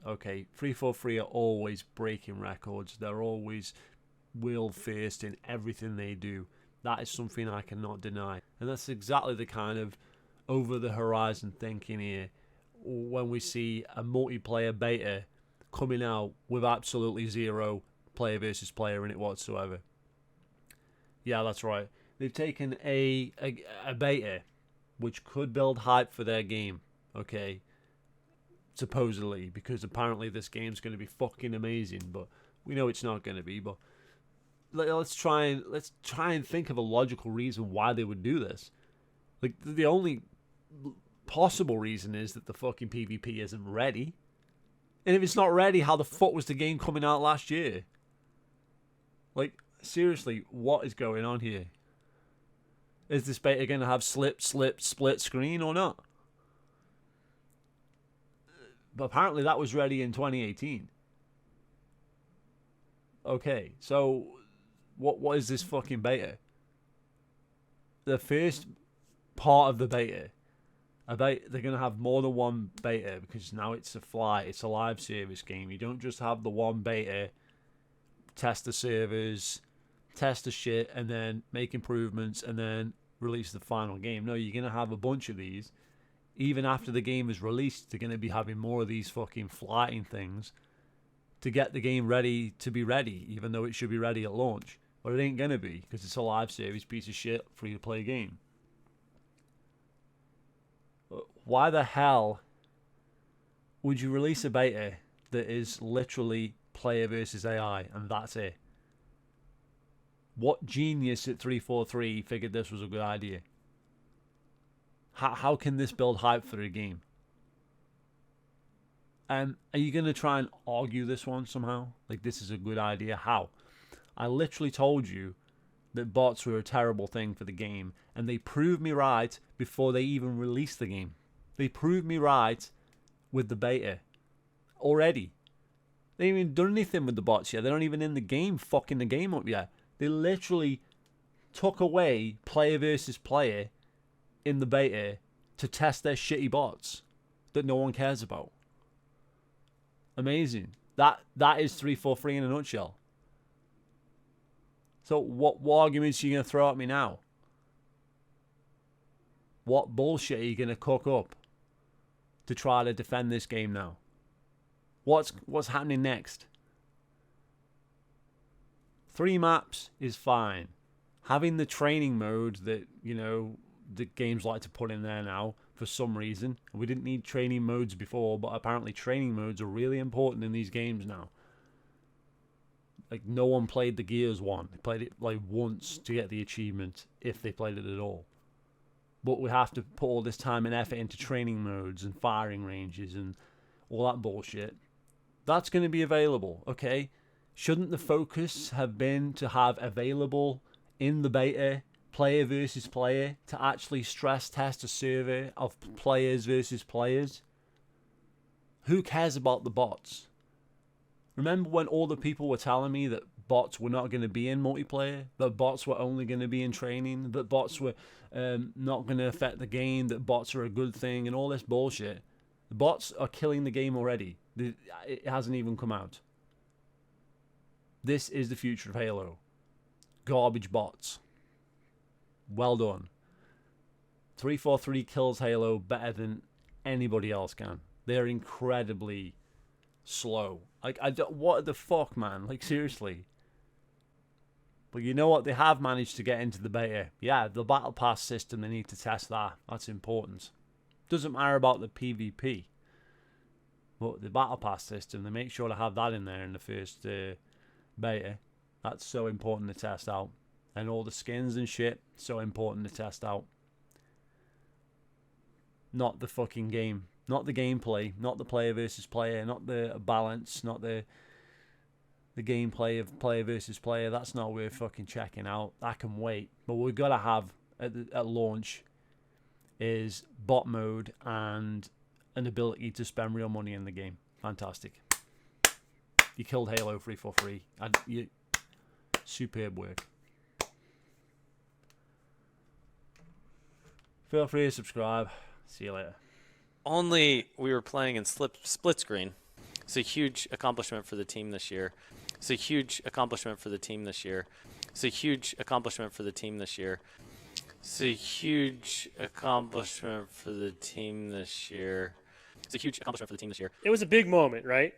Okay, 343 are always breaking records. They're always world first in everything they do. That is something I cannot deny. And that's exactly the kind of over the horizon thinking here when we see a multiplayer beta coming out with absolutely zero player versus player in it whatsoever. Yeah, that's right. They've taken a beta which could build hype for their game, okay? Supposedly, because apparently this game's going to be fucking amazing, but we know it's not going to be. But let's try and think of a logical reason why they would do this. Like, the only possible reason is that the fucking PvP isn't ready. And if it's not ready, how the fuck was the game coming out last year? Like, seriously, what is going on here? Is this beta going to have slip, split screen or not? But apparently that was ready in 2018. Okay, so what is this fucking beta? The first part of the beta, they're going to have more than one beta because now it's a live service game. You don't just have the one beta, test the servers, test the shit, and then make improvements, and then release the final game. No, you're going to have a bunch of these. Even after the game is released, they're going to be having more of these fucking flying things to get the game ready to be ready, even though it should be ready at launch. But it ain't going to be, because it's a live service piece of shit free-to-play game. Why the hell would you release a beta that is literally player versus AI, and that's it? What genius at 343 figured this was a good idea? How can this build hype for a game? Are you going to try and argue this one somehow? Like, this is a good idea? How? I literally told you that bots were a terrible thing for the game, and they proved me right before they even released the game. They proved me right with the beta already. They haven't even done anything with the bots yet. They're not even in the game, fucking the game up yet. They literally took away player versus player in the beta to test their shitty bots that no one cares about. Amazing. That is 343 in a nutshell. So what arguments are you going to throw at me now? What bullshit are you going to cook up to try to defend this game now? What's happening next? 3 maps is fine. Having the training mode that, the games like to put in there now for some reason. We didn't need training modes before, but apparently training modes are really important in these games now. Like, no one played the Gears one. They played it like once to get the achievement, if they played it at all. But we have to put all this time and effort into training modes and firing ranges and all that bullshit. That's going to be available, okay? Shouldn't the focus have been to have available in the beta player versus player to actually stress test a survey of players versus players? Who cares about the bots? Remember when all the people were telling me that bots were not going to be in multiplayer, that bots were only going to be in training, that bots were not going to affect the game, that bots are a good thing, and all this bullshit? The bots are killing the game already. It hasn't even come out. This is the future of Halo. Garbage bots. Well done. 343 kills Halo better than anybody else can. They're incredibly slow. Like, what the fuck, man? Like, seriously. But you know what? They have managed to get into the beta. Yeah, the battle pass system, they need to test that. That's important. Doesn't matter about the PvP. But the battle pass system, they make sure to have that in there in the first beta. That's so important to test out. And all the skins and shit, so important to test out. Not the fucking game. Not the gameplay. Not the player versus player. Not the balance. Not the gameplay of player versus player. That's not worth fucking checking out. That can wait. But what we've got to have at launch is bot mode and an ability to spend real money in the game. Fantastic. You killed Halo 343. Superb work. Feel free to subscribe. See you later. Only we were playing in split screen. It's a huge accomplishment for the team this year. It's a huge accomplishment for the team this year. It's a huge accomplishment for the team this year. It's a huge accomplishment for the team this year. It's a huge accomplishment for the team this year. It was a big moment, right?